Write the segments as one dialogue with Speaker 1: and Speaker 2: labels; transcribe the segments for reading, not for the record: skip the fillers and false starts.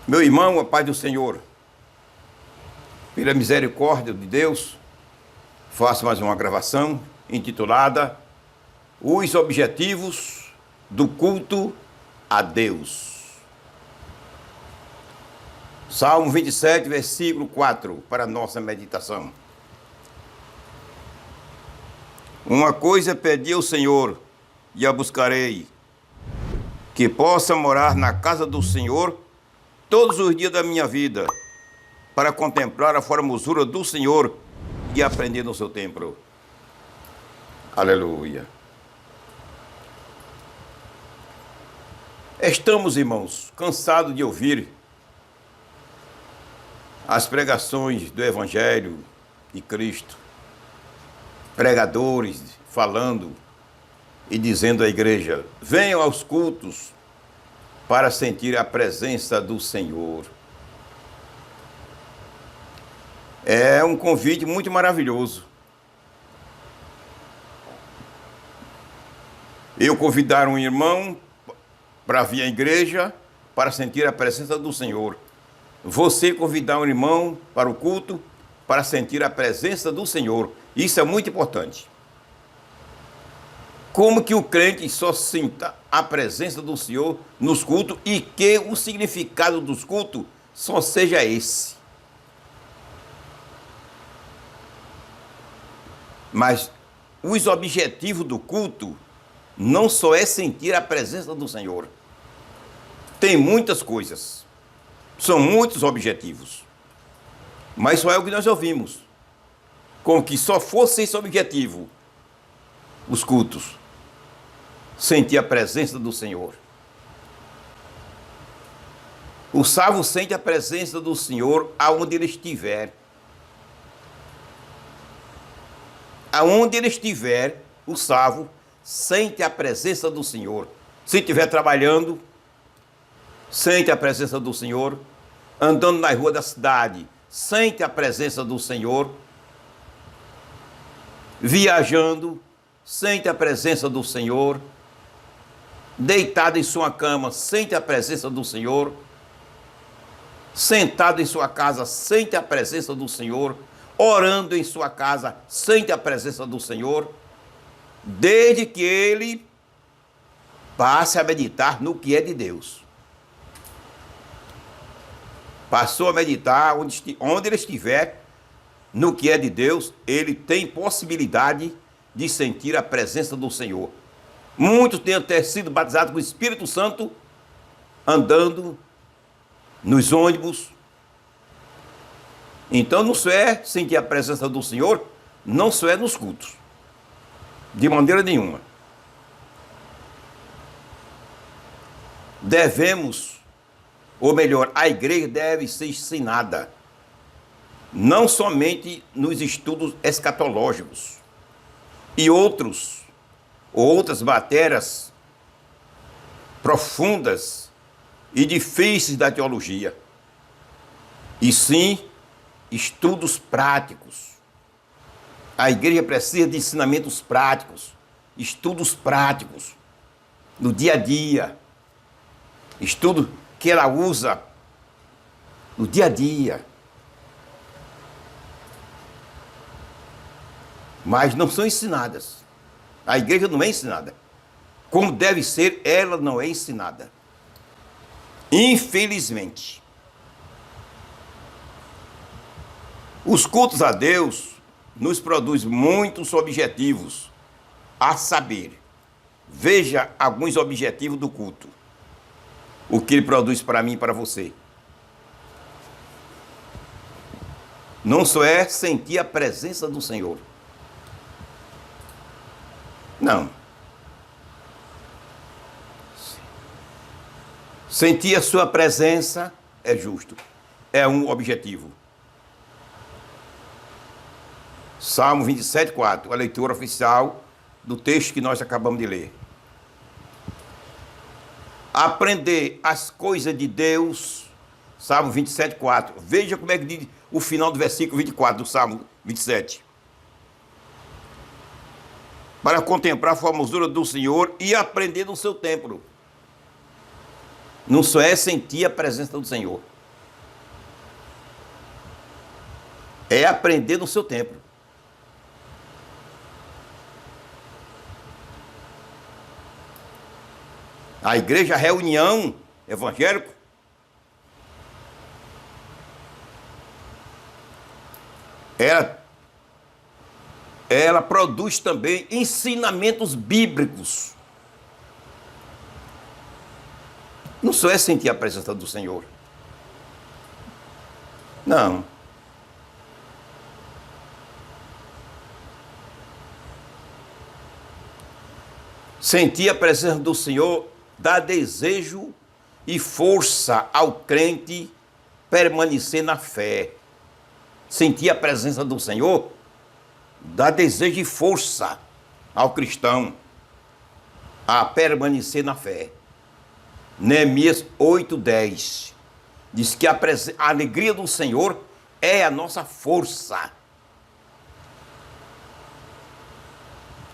Speaker 1: Meu irmão, a paz do Senhor, pela misericórdia de Deus, faço mais uma gravação intitulada Os Objetivos do Culto a Deus. Salmo 27, versículo 4, para a nossa meditação. Uma coisa pedi ao Senhor e a buscarei, que possa morar na casa do Senhor todos os dias da minha vida, para contemplar a formosura do Senhor e aprender no seu templo. Aleluia. Estamos, irmãos, cansados de ouvir as pregações do Evangelho de Cristo, pregadores falando e dizendo à igreja: venham aos cultos para sentir a presença do Senhor. É um convite muito maravilhoso. Eu convidar um irmão para vir à igreja para sentir a presença do Senhor. Você convidar um irmão para o culto para sentir a presença do Senhor. Isso é muito importante. Como que o crente só sinta a presença do Senhor nos cultos e que o significado dos cultos só seja esse. Mas os objetivos do culto não só é sentir a presença do Senhor. Tem muitas coisas. São muitos objetivos. Mas só é o que nós ouvimos. Como que só fosse esse objetivo, os cultos. Sentir a presença do Senhor. O salvo sente a presença do Senhor aonde ele estiver. Aonde ele estiver, o salvo sente a presença do Senhor. Se estiver trabalhando, sente a presença do Senhor. Andando na rua da cidade, sente a presença do Senhor. Viajando, sente a presença do Senhor. Deitado em sua cama, sente a presença do Senhor. Sentado em sua casa, sente a presença do Senhor. Orando em sua casa, sente a presença do Senhor. Desde que ele passe a meditar no que é de Deus. Passou a meditar onde ele estiver, no que é de Deus, ele tem possibilidade de sentir a presença do Senhor. Muitos têm até sido batizados com o Espírito Santo, andando nos ônibus. Então não só é sentir a presença do Senhor, não só é nos cultos. De maneira nenhuma. Devemos, ou melhor, a igreja deve ser ensinada, não somente nos estudos escatológicos e outras matérias profundas e difíceis da teologia, e sim estudos práticos. A igreja precisa de ensinamentos práticos, estudos práticos, no dia a dia, estudo que ela usa no dia a dia. Mas não são ensinadas. A igreja não é ensinada. Como deve ser, ela não é ensinada. Infelizmente. Os cultos a Deus nos produzem muitos objetivos, a saber, veja alguns objetivos do culto. O que ele produz para mim e para você. Não só é sentir a presença do Senhor. Não. Sentir a sua presença é justo. É um objetivo. Salmo 27, 4, a leitura oficial do texto que nós acabamos de ler. Aprender as coisas de Deus, Salmo 27, 4. Veja como é que diz o final do versículo 24 do Salmo 27. Para contemplar a formosura do Senhor e aprender no seu templo. Não só é sentir a presença do Senhor. É aprender no seu tempo. A igreja Reunião Evangélica ela produz também ensinamentos bíblicos. Não só é sentir a presença do Senhor. Não. Sentir a presença do Senhor dá desejo e força ao crente permanecer na fé. Sentir a presença do Senhor dá desejo e força ao cristão a permanecer na fé. Neemias 8:10 diz que a alegria do Senhor é a nossa força.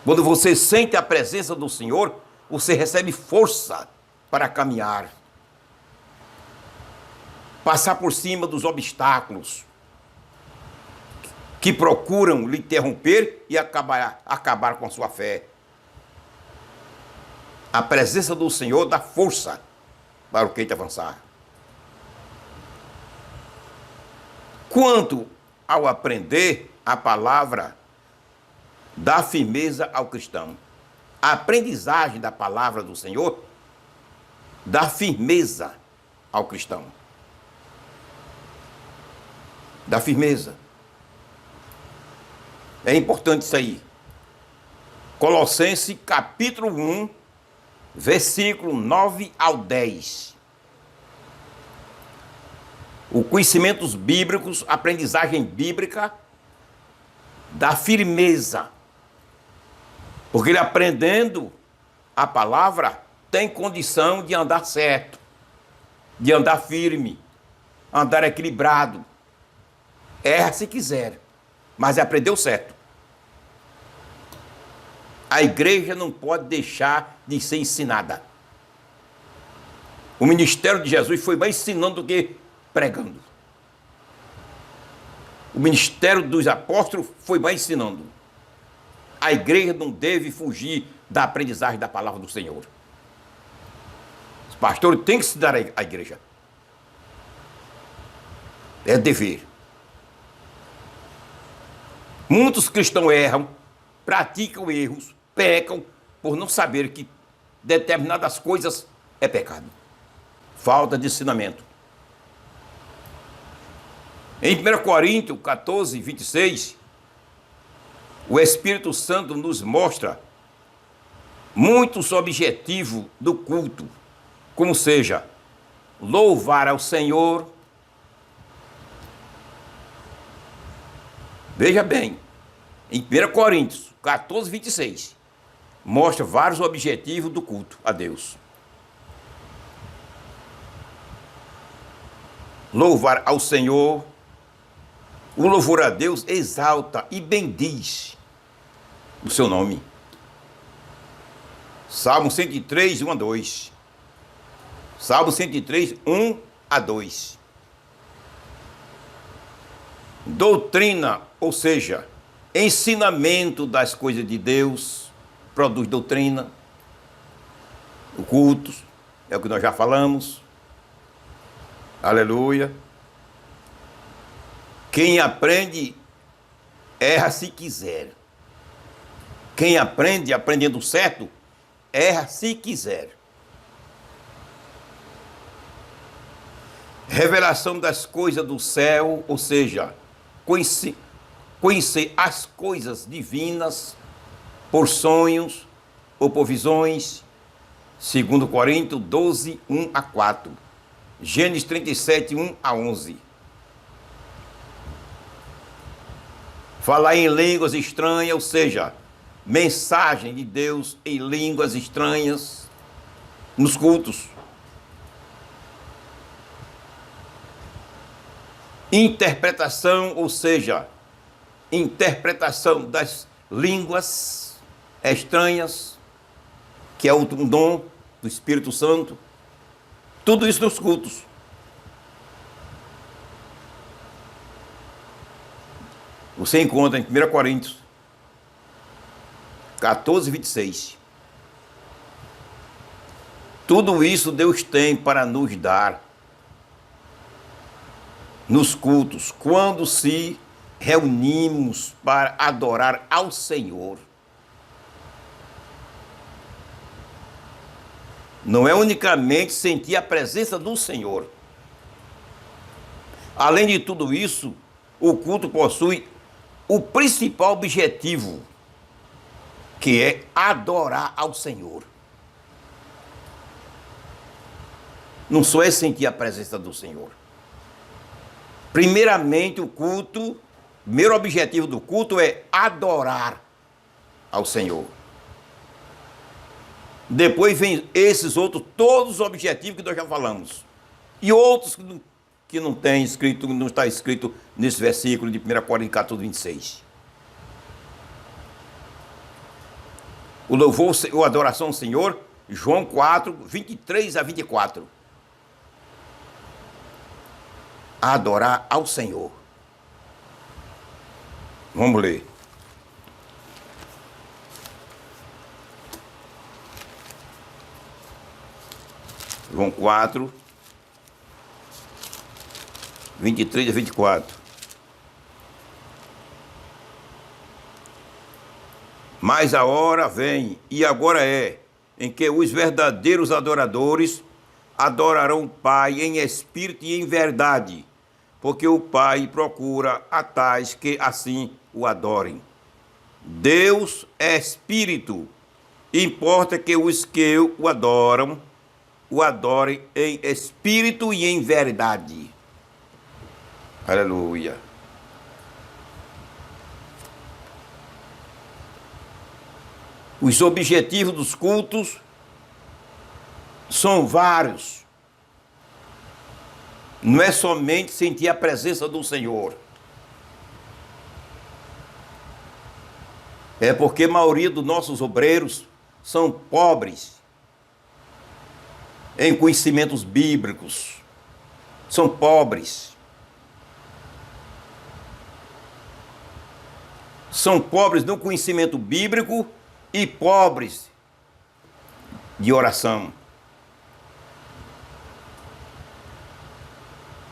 Speaker 1: Quando você sente a presença do Senhor, você recebe força para caminhar, passar por cima dos obstáculos que procuram lhe interromper e acabar com a sua fé. A presença do Senhor dá força para o crente avançar. Quanto ao aprender a palavra, dá firmeza ao cristão. A aprendizagem da palavra do Senhor dá firmeza ao cristão. Dá firmeza. É importante isso aí. Colossenses capítulo 1, versículo 9 ao 10. O conhecimento bíblicos, a aprendizagem bíblica dá firmeza. Porque ele aprendendo a palavra tem condição de andar certo, de andar firme, andar equilibrado. Erra se quiser, mas aprendeu certo. A igreja não pode deixar de ser ensinada. O ministério de Jesus foi mais ensinando do que pregando. O ministério dos apóstolos foi mais ensinando. A igreja não deve fugir da aprendizagem da palavra do Senhor. Os pastores têm que se dar à igreja. É dever. Muitos cristãos erram, praticam erros, pecam por não saber que determinadas coisas é pecado. Falta de ensinamento. Em 1 Coríntios 14, 26, o Espírito Santo nos mostra muitos objetivos do culto, como seja, louvar ao Senhor. Veja bem, em 1 Coríntios 14, 26, mostra vários objetivos do culto a Deus. Louvar ao Senhor. O louvor a Deus exalta e bendiz o seu nome. Salmo 103, 1 a 2. Salmo 103, 1 a 2. Doutrina, ou seja, ensinamento das coisas de Deus, produz doutrina. O culto, é o que nós já falamos. Aleluia. Quem aprende, erra se quiser. Quem aprende, aprendendo certo, erra se quiser. Revelação das coisas do céu, ou seja, conhecer as coisas divinas por sonhos ou por visões. 2 Coríntios 12, 1 a 4. Gênesis 37, 1 a 11. Falar em línguas estranhas, ou seja, mensagem de Deus em línguas estranhas nos cultos. Interpretação, ou seja, interpretação das línguas estranhas, que é um dom do Espírito Santo. Tudo isso nos cultos. Você encontra em 1 Coríntios 14, 26. Tudo isso Deus tem para nos dar nos cultos, quando se reunimos para adorar ao Senhor. Não é unicamente sentir a presença do Senhor. Além de tudo isso, o culto possui o principal objetivo, que é adorar ao Senhor. Não só é sentir a presença do Senhor. Primeiramente, o primeiro objetivo do culto é adorar ao Senhor. Depois vem esses outros, todos os objetivos que nós já falamos. E outros que não tem escrito, não está escrito nesse versículo de 1 Coríntios 14, 26. O louvor, a adoração ao Senhor, João 4, 23 a 24. Adorar ao Senhor. Vamos ler. João 4, 23 a 24. Mas a hora vem, e agora é, em que os verdadeiros adoradores adorarão o Pai em espírito e em verdade, porque o Pai procura a tais que assim o adorem. Deus é espírito, importa que os que o adorem em espírito e em verdade. Aleluia. Os objetivos dos cultos são vários. Não é somente sentir a presença do Senhor. É porque a maioria dos nossos obreiros são pobres em conhecimentos bíblicos. São pobres. São pobres no conhecimento bíblico e pobres de oração.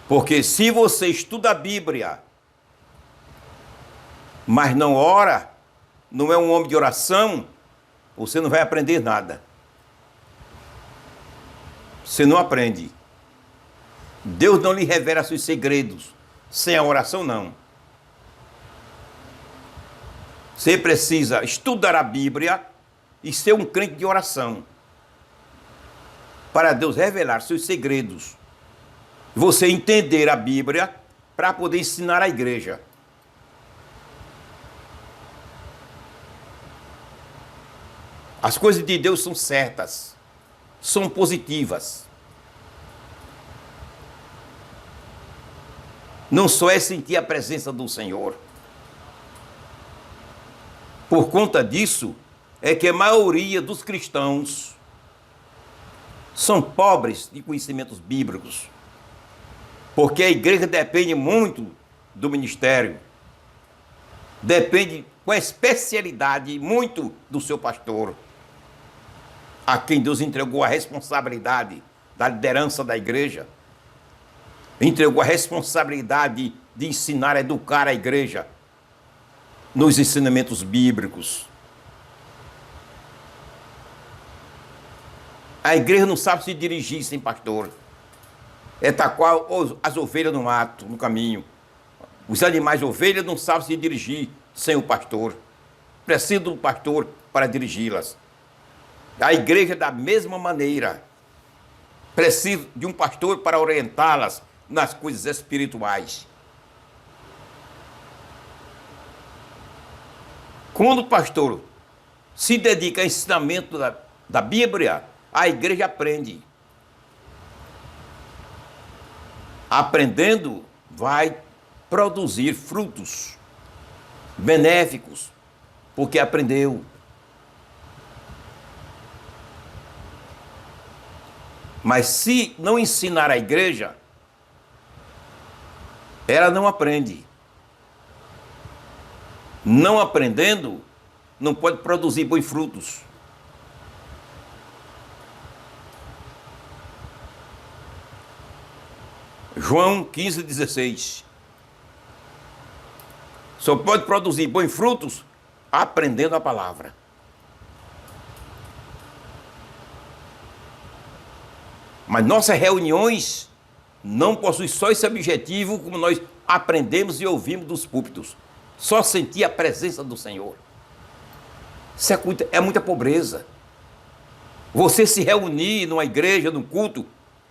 Speaker 1: Porque se você estuda a Bíblia, mas não ora, não é um homem de oração, você não vai aprender nada. Você não aprende. Deus não lhe revela seus segredos. Sem a oração, não. Você precisa estudar a Bíblia e ser um crente de oração, para Deus revelar seus segredos. Você entender a Bíblia para poder ensinar a igreja. As coisas de Deus são certas, são positivas. Não só é sentir a presença do Senhor. Por conta disso, é que a maioria dos cristãos são pobres de conhecimentos bíblicos. Porque a igreja depende muito do ministério. Depende com especialidade muito do seu pastor, a quem Deus entregou a responsabilidade da liderança da igreja. Entregou a responsabilidade de ensinar, educar a igreja nos ensinamentos bíblicos. A igreja não sabe se dirigir sem pastor. É tacar as ovelhas no mato, no caminho. Os animais de ovelha não sabem se dirigir sem o pastor. Precisa do pastor para dirigi-las. A igreja, da mesma maneira, precisa de um pastor para orientá-las nas coisas espirituais. Quando o pastor se dedica ao ensinamento da Bíblia, a igreja aprende. Aprendendo, vai produzir frutos benéficos, porque aprendeu. Mas se não ensinar a igreja, ela não aprende. Não aprendendo, não pode produzir bons frutos. João 15,16. Só pode produzir bons frutos aprendendo a palavra. Mas nossas reuniões não possuem só esse objetivo, como nós aprendemos e ouvimos dos púlpitos. Só sentir a presença do Senhor. Isso é muita pobreza. Você se reunir numa igreja, num culto,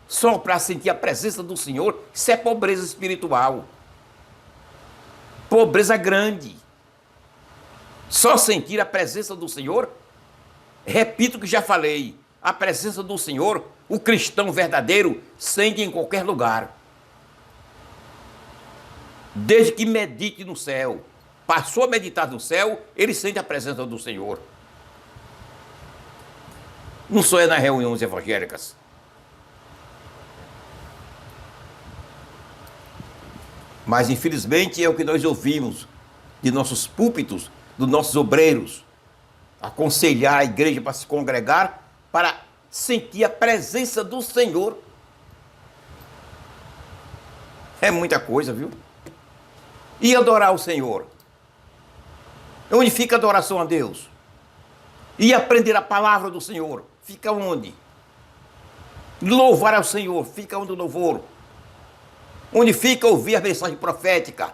Speaker 1: só para sentir a presença do Senhor, isso é pobreza espiritual. Pobreza grande. Só sentir a presença do Senhor, repito o que já falei, a presença do Senhor, o cristão verdadeiro sente em qualquer lugar. Desde que medite no céu, passou a meditar no céu, ele sente a presença do Senhor. Não só é nas reuniões evangélicas. Mas, infelizmente, é o que nós ouvimos de nossos púlpitos, dos nossos obreiros, aconselhar a igreja para se congregar, para sentir a presença do Senhor. É muita coisa, viu? E adorar o Senhor? Onde fica a adoração a Deus? E aprender a palavra do Senhor? Fica onde? Louvar ao Senhor? Fica onde o louvor? Onde fica ouvir a mensagem profética?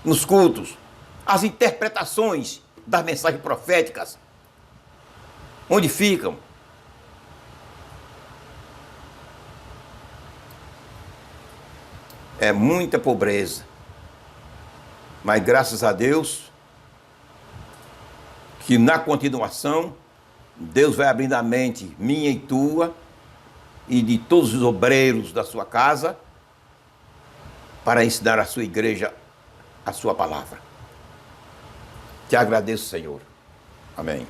Speaker 1: Nos cultos. As interpretações das mensagens proféticas. Onde ficam? É muita pobreza. Mas graças a Deus, que na continuação, Deus vai abrindo a mente minha e tua, e de todos os obreiros da sua casa, para ensinar à sua igreja a sua palavra. Te agradeço, Senhor. Amém.